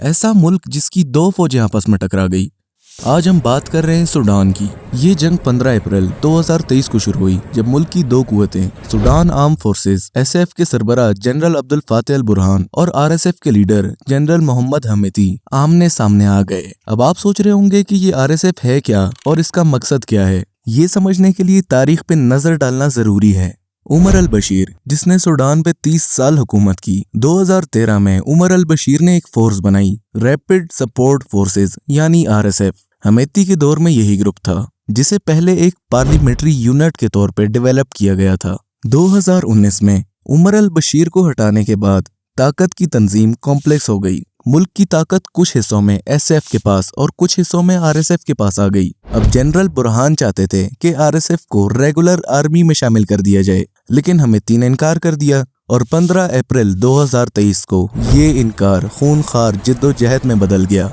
ऐसा मुल्क जिसकी दो फौजें आपस में टकरा गई। आज हम बात कर रहे हैं सूडान की। ये जंग 15 अप्रैल 2023 को शुरू हुई जब मुल्क की दो कुव्वतें सूडान आर्म फोर्सेस SF के सरबराह जनरल अब्दुल फातह अल बुरहान और RSF के लीडर जनरल मोहम्मद हमीदी आमने सामने आ गए। अब आप सोच रहे होंगे कि ये RSF है क्या और इसका मकसद क्या है। ये समझने के लिए तारीख पे नजर डालना जरूरी है। उमर अल बशीर, जिसने सूडान पे 30 साल हुकूमत की, 2013 में उमर अल बशीर ने एक फोर्स बनाई, रैपिड सपोर्ट फोर्सेस यानी RSF। हमीदी के दौर में यही ग्रुप था जिसे पहले एक पार्लियामेंट्री यूनिट के तौर पे डेवलप किया गया था। 2019 में उमर अल बशीर को हटाने के बाद ताकत की तंजीम कॉम्प्लेक्स हो गई। मुल्क की ताकत कुछ हिस्सों में SF के पास और कुछ हिस्सों में RSF के पास आ गई। अब जनरल बुरहान चाहते थे कि RSF को रेगुलर आर्मी में शामिल कर दिया जाए, लेकिन हमीदी ने इनकार कर दिया और 15 अप्रैल 2023 को ये इनकार खूनखार जिद्दोजहद में बदल गया।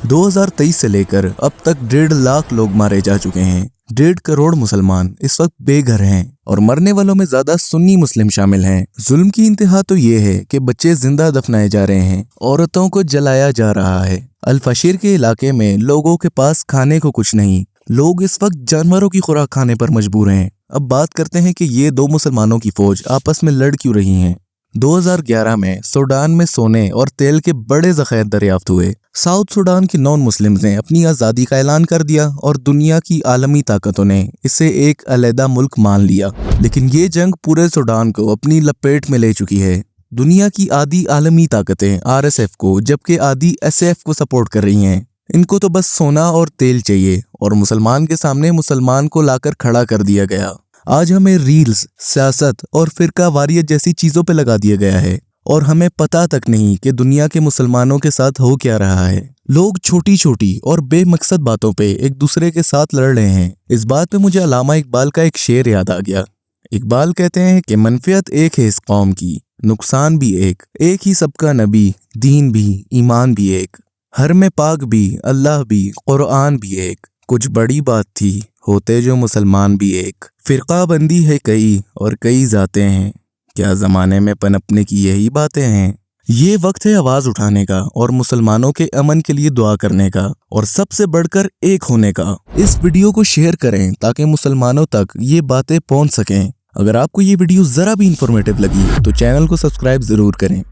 2023 से लेकर अब तक 1.5 लाख लोग मारे जा चुके हैं। 1.5 करोड़ मुसलमान इस वक्त बेघर हैं और मरने वालों में ज्यादा सुन्नी मुस्लिम शामिल हैं। जुल्म की इंतहा तो ये है कि बच्चे जिंदा दफनाए जा रहे हैं, औरतों को जलाया जा रहा है। अल-फशीर के इलाके में लोगों के पास खाने को कुछ नहीं। लोग इस वक्त जानवरों की खुराक खाने पर मजबूर हैं। अब बात करते हैं कि ये दो मुसलमानों की फौज आपस में लड़ क्यों रही हैं। 2011 में सूडान में सोने और तेल के बड़े ज़खायर दरियाफ्त हुए। साउथ सूडान के नॉन मुस्लिम्स ने अपनी आज़ादी का ऐलान कर दिया और दुनिया की आलमी ताकतों ने इसे एक अलहदा मुल्क मान लिया। लेकिन ये जंग पूरे सूडान को अपनी लपेट में ले चुकी है। दुनिया की आधी आलमी ताकतें RSF को जबकि आधी SF को सपोर्ट कर रही हैं। इनको तो बस सोना और तेल चाहिए और मुसलमान के सामने मुसलमान को लाकर खड़ा कर दिया गया। आज हमें रील्स, सियासत और फिरका वारियत जैसी चीजों पे लगा दिया गया है और हमें पता तक नहीं कि दुनिया के मुसलमानों के साथ हो क्या रहा है। लोग छोटी छोटी और बेमकसद बातों पे एक दूसरे के साथ लड़ रहे हैं। इस बात पे मुझे अल्लामा इकबाल का एक शेर याद आ गया। इकबाल कहते हैं कि मनफियत एक है इस कौम की, नुकसान भी एक ही सबका नबी, दीन भी, ईमान भी एक, हर में पाक भी, अल्लाह भी, कुरान भी एक, कुछ बड़ी बात थी होते जो मुसलमान भी एक, फिरका बंदी है कई और कई जाते हैं, क्या ज़माने में पनपने की यही बातें हैं। ये वक्त है आवाज़ उठाने का और मुसलमानों के अमन के लिए दुआ करने का और सबसे बढ़कर एक होने का। इस वीडियो को शेयर करें ताकि मुसलमानों तक ये बातें पहुंच सकें। अगर आपको ये वीडियो ज़रा भी इंफॉर्मेटिव लगी तो चैनल को सब्सक्राइब ज़रूर करें।